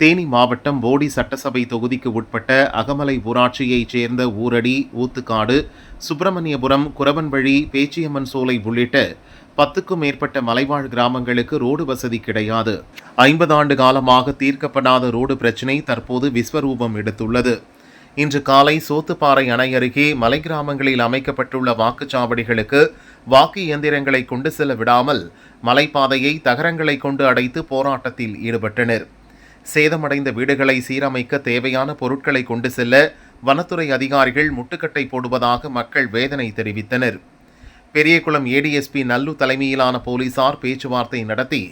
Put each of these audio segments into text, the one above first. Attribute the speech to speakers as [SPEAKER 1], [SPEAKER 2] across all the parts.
[SPEAKER 1] தேனி மாவட்டம் போடி சட்டசபை தொகுதிக்கு உட்பட்ட அகமலை ஊராட்சியைச் சேர்ந்த ஊரடி, ஊத்துக்காடு, சுப்பிரமணியபுரம், குரவன்வழி, பேச்சியம்மன் சோலை உள்ளிட்ட 10க்கும் மேற்பட்ட மலைவாழ் கிராமங்களுக்கு ரோடு வசதி கிடையாது. 50 ஆண்டு காலமாக தீர்க்கப்படாத ரோடு பிரச்சினை தற்போது விஸ்வரூபம் எடுத்துள்ளது. இன்று காலை சோத்துப்பாறை அணை அருகே மலை கிராமங்களில் அமைக்கப்பட்டுள்ள வாக்குச்சாவடிகளுக்கு வாக்கு இயந்திரங்களை கொண்டு செல்ல விடாமல் மலைப்பாதையை தகரங்களை கொண்டு அடைத்து போராட்டத்தில் ஈடுபட்டனர். சேதமடைந்த வீடுகளை சீரமைக்க தேவையான பொருட்களை கொண்டு செல்ல வனத்துறை அதிகாரிகள் முட்டுக்கட்டை போடுவதாக மக்கள் வேதனை தெரிவித்தனர். பெரியகுளம் ஏடிஎஸ்பி நல்லு தலைமையிலான போலீசார் பேச்சுவார்த்தை நடத்தி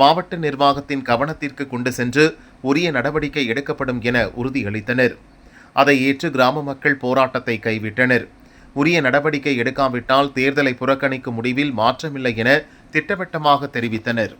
[SPEAKER 1] மாவட்ட நிர்வாகத்தின் கவனத்திற்கு கொண்டு சென்று உரிய நடவடிக்கை எடுக்கப்படும் என உறுதியளித்தனர். அதை ஏற்று கிராம மக்கள் போராட்டத்தை கைவிட்டனர். உரிய நடவடிக்கை எடுக்காவிட்டால் தேர்தலை புறக்கணிக்கும் முடிவில் மாற்றமில்லை என திட்டவட்டமாக தெரிவித்தனர்.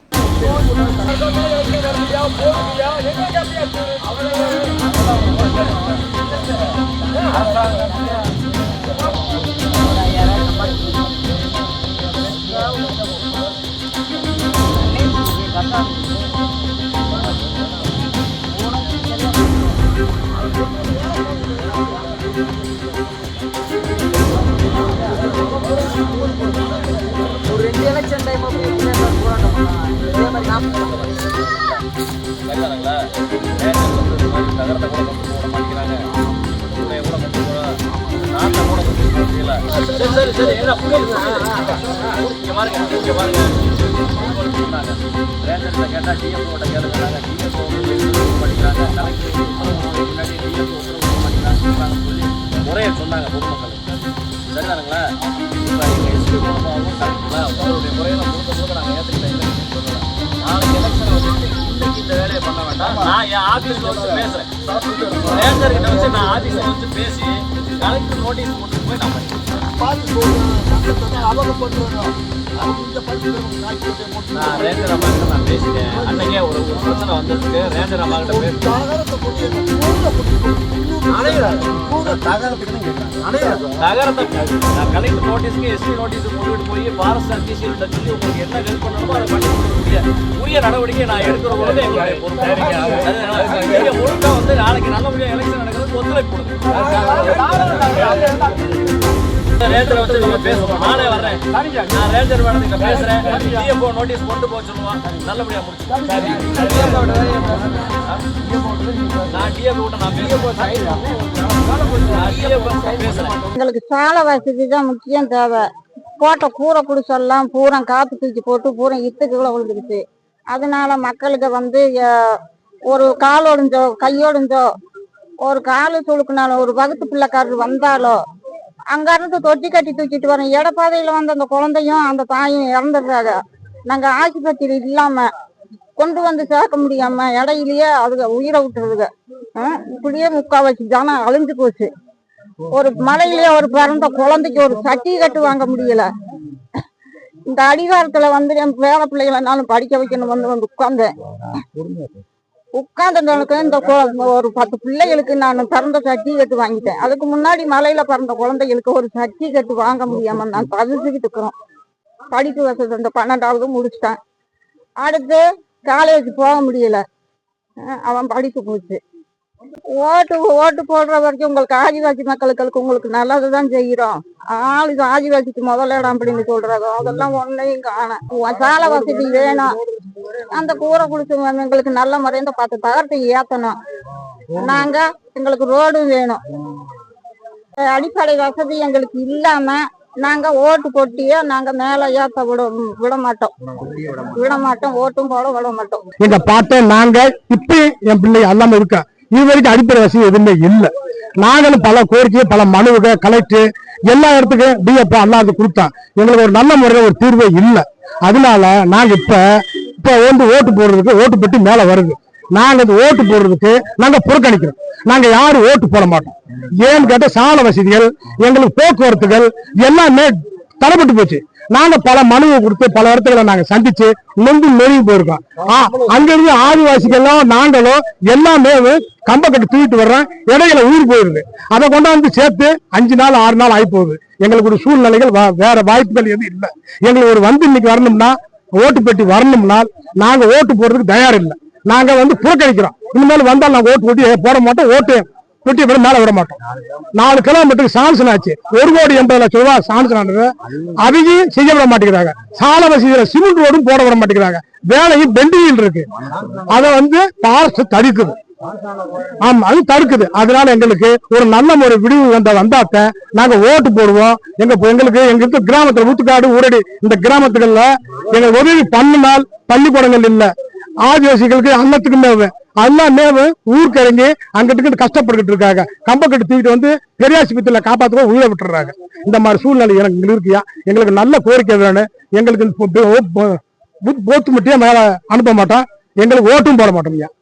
[SPEAKER 2] முறையை சொன்னாங்க பொதுமக்கள் சரிதானுங்களா? முறையெல்லாம் கொடுத்த நாங்கள் ஏற்றுக்கிட்டேன். நாளைக்கு எலெக்ஷன் வந்துட்டு இன்னைக்கு இந்த வேலையை பண்ண வேண்டாம். நான் என் ஆஃபீஸில் வச்சு பேசுகிறேன். ரேஞ்சர்கிட்ட வச்சு நான் ஆஃபீஸில் வச்சு பேசி கலெக்டர் நோட்டீஸ் கொடுத்து போய் நான் படிக்கிறேன். நான் ரேஞ்சர் அம்மாக்கிட்ட நான் பேசிட்டேன். அன்னைக்கே ஒரு பிரச்சனை வந்ததுக்கு ரேஞ்சர் அம்மாக்கிட்ட பேசுகிறேன். தகரத்தை நான் கலெக்டர் நோட்டீஸ்க்கு எஸ்பி நோட்டீஸுக்கு கொண்டுட்டு போய் ஃபாரஸ்ட் ஆஃபீஸர்கிட்ட சொல்லி உங்களுக்கு என்ன ஹெல்ப் பண்ணணுமோ அதை பண்ணி கொடுக்கக்கூடிய உரிய நடவடிக்கை நான் எடுக்கிற பொழுது எங்களுடைய பொறுப்பு முழுக்க வந்து நாளைக்கு நல்லபடியாக எலெக்ஷன் நடக்கிறதுக்கு ஒத்துழைப்பு கொடுங்க. ரேஞ்சரை வச்சு நம்ம பேசுவோம். நானே வர்றேன். நான் ரேஞ்சர் மேடம் இங்க பேசுறேன். டிஎஃப்ஓ நோட்டீஸ் கொண்டு போக சொல்லுவான். நல்லபடியா முடிச்சு நான் டிஎஃப்ஓ பேசுறேன்.
[SPEAKER 3] எங்களுக்கு சாலை வசதி தான் முக்கியம் தேவை. போட்ட கூரை குடிசெல்லாம் பூரா காப்பு தூக்கி போட்டு பூரா இத்துக்குள்ள விழுந்துருச்சு. அதனால மக்களுக்கு வந்து ஒரு கால் ஒடிஞ்சோ கையொடிஞ்சோ ஒரு காலு சுழுக்குனாலும் ஒரு வகுத்து பிள்ளைக்காரர் வந்தாலோ அங்க இருந்து தொட்டி கட்டி தூக்கிட்டு வரோம். இடப்பாதையில வந்து அந்த குழந்தையும் அந்த தாயும் இறந்துடுறாங்க. நாங்க ஆஸ்பத்திரி இல்லாம கொண்டு வந்து சேர்க்க முடியாம இடையிலேயே அதுக உயிரை விட்டுருதுங்க. இப்படியே முக்காவாசி ஜனம் அழிஞ்சு போச்சு. ஒரு மலையிலேயே ஒரு பிறந்த குழந்தைக்கு ஒரு சட்டி கட்டு வாங்க முடியல. இந்த அடிவாரத்துல வந்து என் பேர பிள்ளைகளாலும் படிக்க வைக்கணும் வந்து உட்கார்ந்தேன். உட்கார்ந்தவங்களுக்கு இந்த ஒரு 10 பிள்ளைகளுக்கு நான் பிறந்த சர்டிஃபிகேட் வாங்கிட்டேன். அதுக்கு முன்னாடி மலையில பிறந்த குழந்தைகளுக்கு ஒரு சர்டிஃபிகேட் வாங்க முடியாம நான் தவிச்சுக்கிட்டு இருக்கிறோம். படிப்பு வசதி இந்த 12வது முடிச்சுட்டான். அடுத்து காலேஜ் போக முடியல. அவன் படிப்பு போச்சு. ஓட்டு போடுற வரைக்கும் உங்களுக்கு ஆதிவாசி மக்களுக்கு உங்களுக்கு நல்லதுதான் செய்யறோம். ஆளு ஆதிவாசிக்கு முதல் இடம் அப்படின்னு சொல்றாங்க. அதெல்லாம் ஒன்னையும் காணும். சாலை வசதி வேணும். அந்த கூரை குடிச்சு எங்களுக்கு நல்ல முறைಯಿಂದ 10 தகரத்தை ஏத்தணும். நாங்க எங்களுக்கு ரோடும் வேணும். அடிப்படை வசதி எங்களுக்கு இல்லாம நாங்க ஓட்டு போட்டியே நாங்க மேல ஏத்த விட மாட்டோம். ஓட்டும் போட விட மாட்டோம்.
[SPEAKER 4] எங்க பார்த்தோம். நாங்க இப்ப என் பிள்ளை எல்லாமே இருக்க இது வரைக்கும் அடிப்படை வசதி எதுவுமே இல்லை. நாங்களும் பல கோரிக்கை பல மனுவுக கலெக்டர் எல்லா இடத்துக்கும் டிஎஃப்ஓ அல்லாது கொடுத்தோம். எங்களுக்கு ஒரு நல்ல முறையில் ஒரு தீர்வே இல்லை. அதனால நாங்க இப்ப வந்து ஓட்டு போடுறதுக்கு ஓட்டு பெட்டி மேல வருது. நாங்க இந்த ஓட்டு போடுறதுக்கு நாங்க புறக்கணிக்கிறோம். நாங்க யாரும் ஓட்டு போட மாட்டோம். ஏன்னு கேட்ட சாலை வசதிகள் எங்களுக்கு போக்குவரத்துகள் எல்லாமே தடைப்பட்டு போச்சு. நாங்க பல மனுவை கொடுத்து பல இடத்துல நாங்க சந்திச்சு நொந்து நெருங்கி போயிருக்கோம். அங்கிருந்து ஆதிவாசிகளும் நாங்களும் எல்லாமே கம்பக்கட்டு தூக்கிட்டு வர்றோம். இடையில உயிர் போயிருது. அதை கொண்டாந்து சேர்த்து 5 நாள் 6 நாள் ஆகி போகுது. எங்களுக்கு ஒரு சூழ்நிலைகள் வேற வாய்ப்புகள் எதுவும் இல்லை. எங்களுக்கு ஒரு வந்து இன்னைக்கு வரணும்னா ஓட்டு பெட்டி வரணும்னா நாங்க ஓட்டு போடுறதுக்கு தயார் இல்லை. நாங்க புறக்கணிக்கிறோம். இனிமேல் வந்தால் நான் ஓட்டு ஓட்டி போட மாட்டோம், ஓட்டு வெட்டி விட மேல விட மாட்டோம். 4 கிலோமீட்டருக்கு சான்சன் ஆச்சு, 1,80,00,000 ரூபாய் சான்சன் ஆனது. அதையும் செய்ய விட மாட்டேங்கிறாங்க. சால வசதியில சிமெண்ட் ரோடும் போட விட மாட்டேங்கிறாங்க. வேலையும் பெண்டிங் இருக்கு, அதை ஃபாரஸ்ட் தடுக்குது. ஆமா, அது தடுக்குது. அதனால எங்களுக்கு ஒரு நல்ல ஒரு விடிவு வந்தாத்த நாங்க ஓட்டு போடுவோம். எங்களுக்கு இருக்க கிராமத்துல ஊத்துக்காடு ஊரடி இந்த கிராமத்துகள்ல எங்களுக்கு உதவி பண்ணினால் பள்ளிக்கூடங்கள் இல்ல, ஆதிவாசிகளுக்கு அன்னத்துக்கு மேவு எல்லாம் மேவு ஊருக்கு இறங்கி அங்கிட்டு கஷ்டப்பட்டுக்கிட்டு இருக்காங்க. கம்பக்கட்டு தூக்கிட்டு பெரியாஸ்பத்திரியில காப்பாத்துக்க உயிரை விட்டுறாங்க. இந்த மாதிரி சூழ்நிலை எனக்கு இருக்கியா? எங்களுக்கு நல்ல கோரிக்கை வேணும். எங்களுக்கு போத்து மட்டும் மேல அனுப்ப மாட்டோம், எங்களுக்கு ஓட்டும் போட மாட்டோம்.